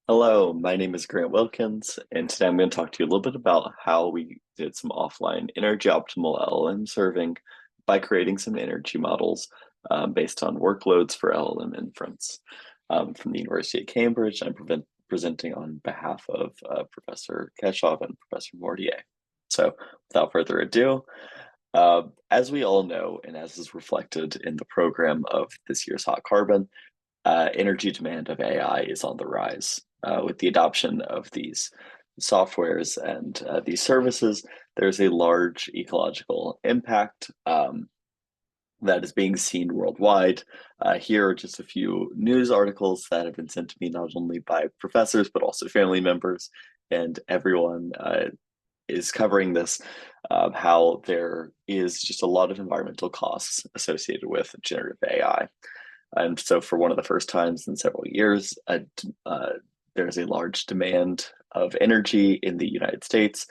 Hello, my name is Grant Wilkins, and today I'm going to talk to you a little bit about how we did some offline energy optimal LLM serving by creating some energy models based on workloads for LLM inference. From the University of Cambridge, I'm presenting on behalf of Professor Keshav and Professor Mortier. So, without further ado, as we all know, and as is reflected in the program of this year's Hot Carbon, energy demand of AI is on the rise. With the adoption of these softwares and these services, there's a large ecological impact that is being seen worldwide. Here are just a few news articles that have been sent to me not only by professors, but also family members, and everyone is covering this, how there is just a lot of environmental costs associated with generative AI. And so, for one of the first times in several years, there's a large demand of energy in the United States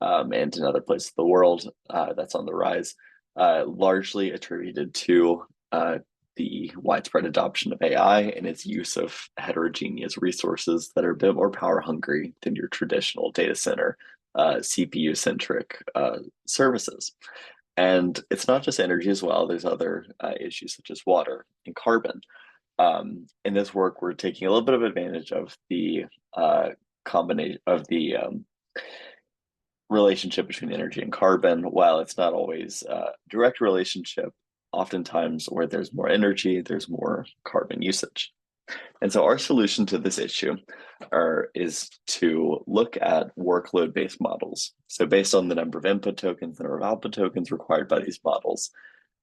and in other places of the world that's on the rise, largely attributed to the widespread adoption of AI and its use of heterogeneous resources that are a bit more power hungry than your traditional data center CPU centric services. And it's not just energy as well. There's other issues such as water and carbon. In this work, we're taking a little bit of advantage of the combination of the relationship between energy and carbon. While it's not always a direct relationship, oftentimes where there's more energy, there's more carbon usage. And so our solution to this issue is to look at workload-based models. So based on the number of input tokens and number of output tokens required by these models,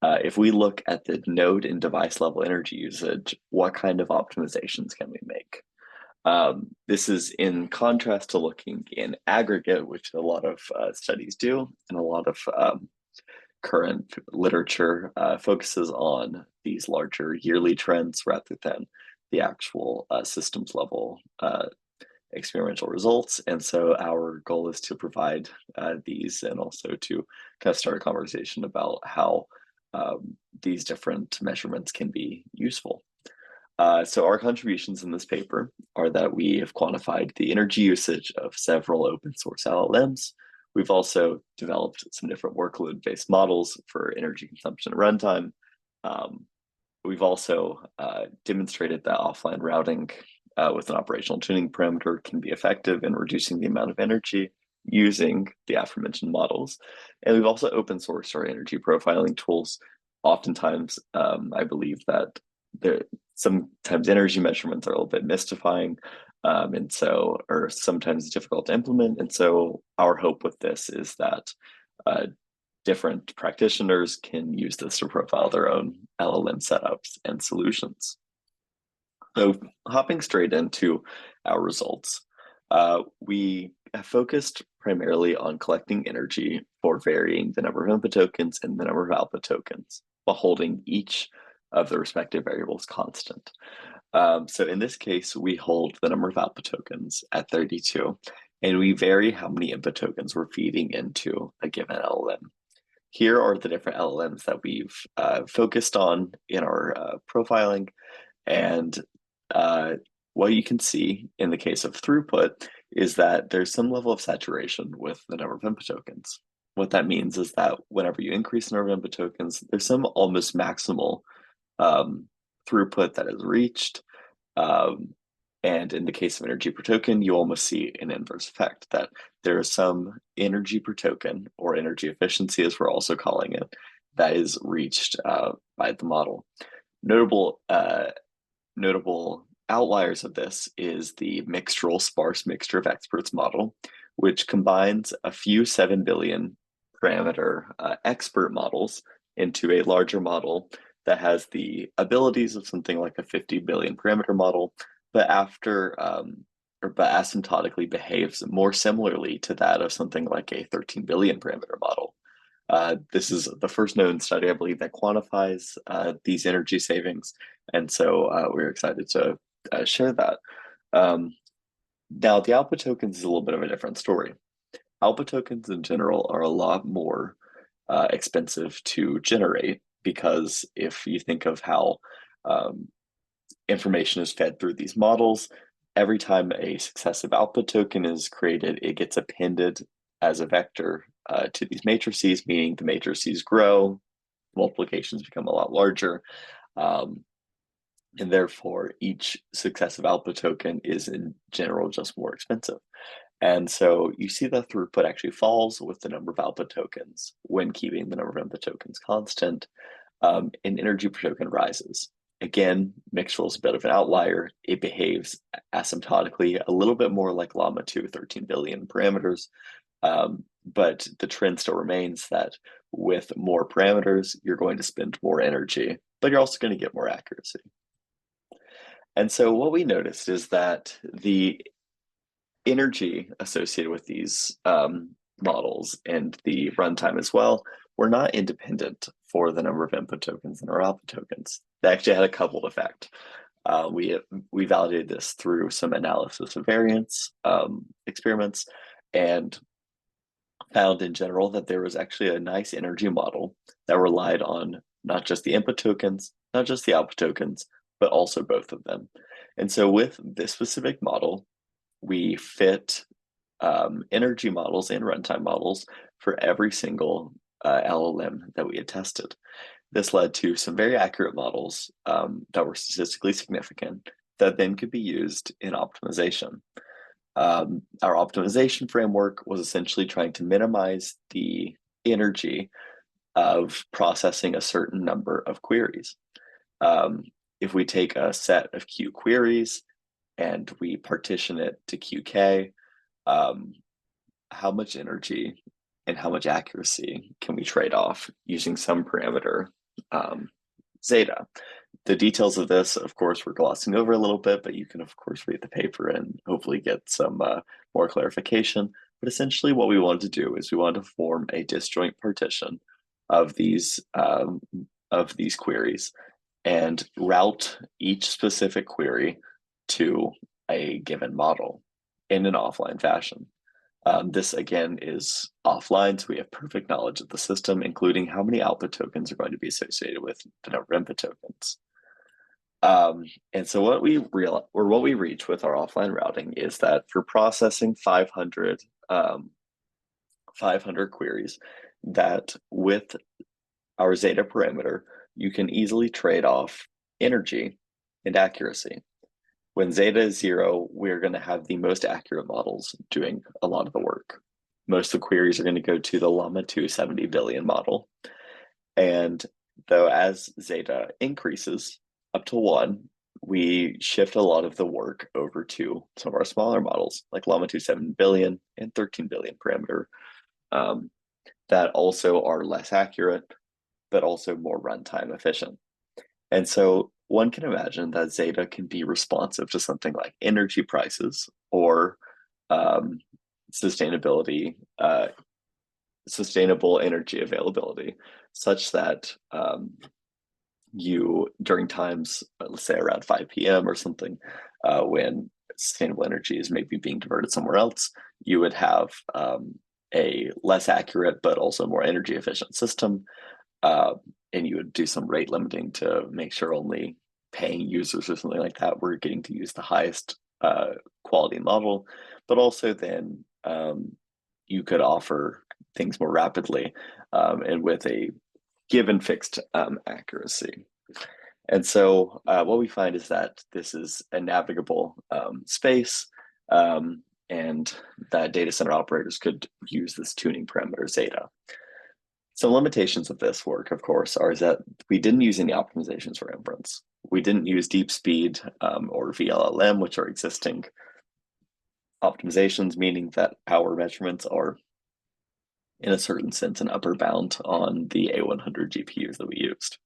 if we look at the node and device level energy usage, what kind of optimizations can we make? This is in contrast to looking in aggregate, which a lot of studies do, and a lot of current literature focuses on these larger yearly trends rather than the actual systems level experimental results. And so our goal is to provide these and also to kind of start a conversation about how these different measurements can be useful. So our contributions in this paper are that we have quantified the energy usage of several open source LLMs. We've also developed some different workload-based models for energy consumption and runtime. We've also demonstrated that offline routing with an operational tuning parameter can be effective in reducing the amount of energy using the aforementioned models. And we've also open sourced our energy profiling tools. Oftentimes, I believe that sometimes energy measurements are a little bit mystifying, and so or sometimes difficult to implement. And so our hope with this is that different practitioners can use this to profile their own LLM setups and solutions. So hopping straight into our results, we have focused primarily on collecting energy for varying the number of input tokens and the number of output tokens, while holding each of the respective variables constant. So in this case, we hold the number of output tokens at 32, and we vary how many input tokens we're feeding into a given LLM. Here are the different LLMs that we've focused on in our profiling. And what you can see in the case of throughput is that there's some level of saturation with the number of input tokens. What that means is that whenever you increase the number of input tokens, there's some almost maximal throughput that is reached. And in the case of energy per token, you almost see an inverse effect that there is some energy per token, or energy efficiency as we're also calling it, that is reached by the model. Notable outliers of this is the mixtural sparse mixture of experts model, which combines a few 7 billion parameter expert models into a larger model that has the abilities of something like a 50 billion parameter model, but asymptotically behaves more similarly to that of something like a 13 billion parameter model. This is the first known study, I believe, that quantifies these energy savings, and so we're excited to share that. Now, the output tokens is a little bit of a different story. Output tokens in general are a lot more expensive to generate, because if you think of how information is fed through these models, every time a successive output token is created, it gets appended as a vector to these matrices, meaning the matrices grow, multiplications become a lot larger, and therefore each successive output token is in general just more expensive. And so you see the throughput actually falls with the number of output tokens when keeping the number of input tokens constant, and energy per token rises. Again, Mixtral is a bit of an outlier. It behaves asymptotically, a little bit more like Llama 2, 13 billion parameters. But the trend still remains that with more parameters, you're going to spend more energy, but you're also going to get more accuracy. And so what we noticed is that the energy associated with these models and the runtime as well were not independent for the number of input tokens and our output tokens. They actually had a coupled effect. We validated this through some analysis of variance experiments and found in general that there was actually a nice energy model that relied on not just the input tokens, not just the output tokens, but also both of them. And so with this specific model, we fit energy models and runtime models for every single LLM that we had tested. This led to some very accurate models that were statistically significant that then could be used in optimization. Our optimization framework was essentially trying to minimize the energy of processing a certain number of queries. If we take a set of Q queries and we partition it to QK, how much energy and how much accuracy can we trade off using some parameter zeta? The details of this, of course, we're glossing over a little bit, but you can, of course, read the paper and hopefully get some more clarification. But essentially what we wanted to do is we wanted to form a disjoint partition of these queries and route each specific query to a given model in an offline fashion. This again is offline, so we have perfect knowledge of the system, including how many output tokens are going to be associated with the number of input tokens. And so what we reach with our offline routing is that for processing 500 queries, that with our zeta parameter, you can easily trade off energy and accuracy. When zeta is 0, we're going to have the most accurate models doing a lot of the work. Most of the queries are going to go to the Llama 2 70 billion model. And though as zeta increases up to 1, we shift a lot of the work over to some of our smaller models, like Llama 2 7 billion and 13 billion parameter, that also are less accurate, but also more runtime efficient. And so one can imagine that zeta can be responsive to something like energy prices or sustainable energy availability, such that you, during times, let's say around 5 p.m. or something, when sustainable energy is maybe being diverted somewhere else, you would have a less accurate but also more energy efficient system. And you would do some rate limiting to make sure only paying users or something like that were getting to use the highest quality model, but also then you could offer things more rapidly and with a given fixed accuracy. And so what we find is that this is a navigable space, and that data center operators could use this tuning parameter zeta. Some limitations of this work, of course, are that we didn't use any optimizations for inference. We didn't use deep speed or VLLM, which are existing optimizations, meaning that power measurements are, in a certain sense, an upper bound on the A100 GPUs that we used.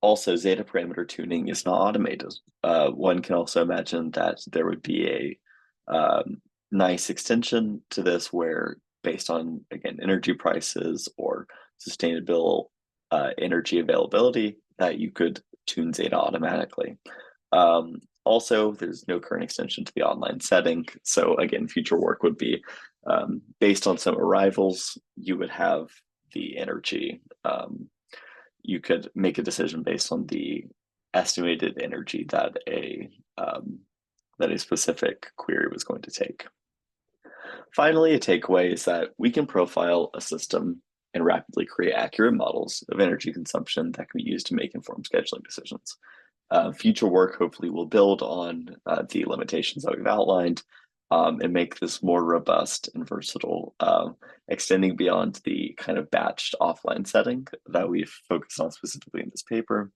Also, zeta parameter tuning is not automated. One can also imagine that there would be a nice extension to this where, based on, again, energy prices or sustainable energy availability, that you could tune zeta automatically. Also, there's no current extension to the online setting. So again, future work would be based on some arrivals, you would have the energy. You could make a decision based on the estimated energy that a that a specific query was going to take. Finally, a takeaway is that we can profile a system and rapidly create accurate models of energy consumption that can be used to make informed scheduling decisions. Future work hopefully will build on the limitations that we've outlined and make this more robust and versatile, extending beyond the kind of batched offline setting that we've focused on specifically in this paper.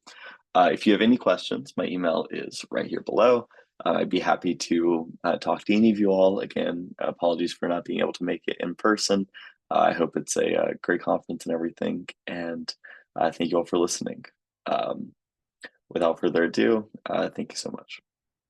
If you have any questions, my email is right here below. I'd be happy to talk to any of you all. Again, apologies for not being able to make it in person. I hope it's a great conference and everything, and thank you all for listening. Without further ado, thank you so much.